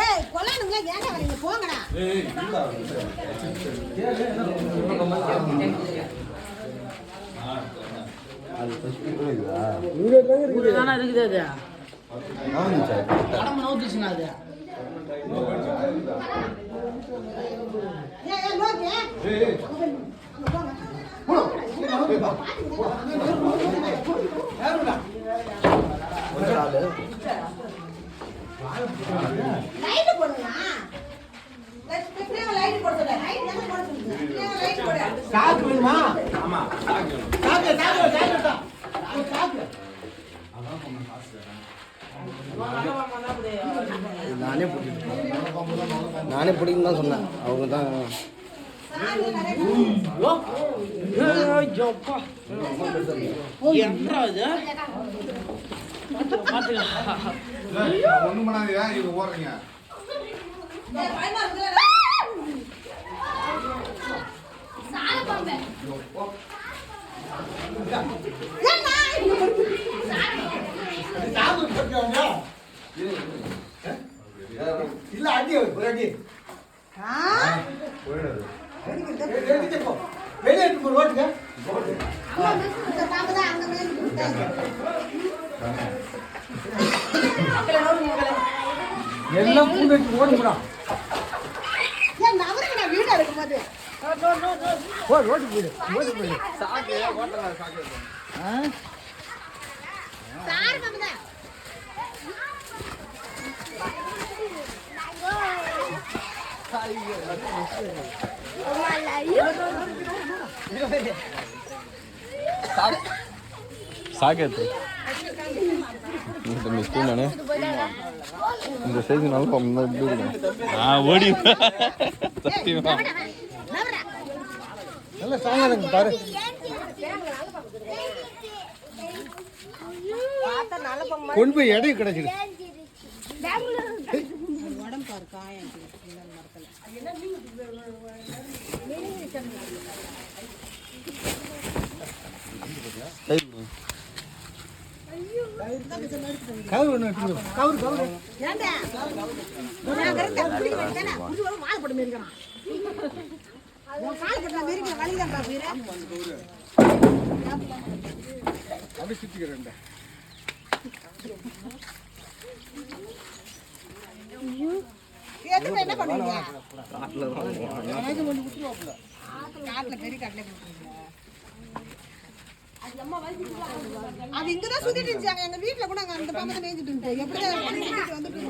ஏய் கொல்லானுங்களா ஏங்க வரீங்க போங்கடா. ஏய் இல்லடா. அது ஃபஸ்ட் இருக்குதா? இங்க தான இருக்குது. தான இருக்குது அது. ஆமா சார். படம் நோக்கிச்சுனா அது. ஏய் லோகே. ஏய் அங்க போங்க. போடா. யாருடா? ஒரு ஆளு. லைட் போடுங்க. லைட் போடுங்க. லைட் போடுங்க. லைட் போடுங்க. காக்கு வேணுமா? ஆமா. காக்கு. நானே பிடிக்கும் தான் சொன்னேன். அவங்க தான் ஒண்ணும் பண்ணாதீங்க, இது ஓடுறீங்க. இல்ல அடி ஒரு அடி வெளியே ரோட்டுங்க எல்லாம் பூண்டு வச்சு ஓடுங்கடா. வீடா இருக்கும்போது ரோட்டு போயிடு சாக்கு ஓட்டல சாக்கு. ಸಾಕೈತಿ ಮಿಸ್ಟೇಕ್ ನಾನೇ இந்த சைஸ் நல்லா ஓடி சத்தியமா நல்ல சாங்காதங்க பாரு. கொண்டு போய் இடம் கிடைச்சிடு. உடம்பு பாரு காயம் கவர் ஒன்று கவர் ஏண்டா வாழை போட்டு மிரிக்கிறான். கால் கட்டின மிரிக்கிற வழிதான் பாப்பீரா அப்படி சுத்திக்கிறேன். என்ன பண்ணுவீங்க? காட்டுல பெரிய காட்டுல அது இங்கதான் சுத்திட்டு இருந்துச்சாங்க. எங்க வீட்டுல கூட அங்க அந்த பாம்பத்தை மேய்ஞ்சிட்டு இருந்துச்சு. எப்படிதான் வந்துட்டு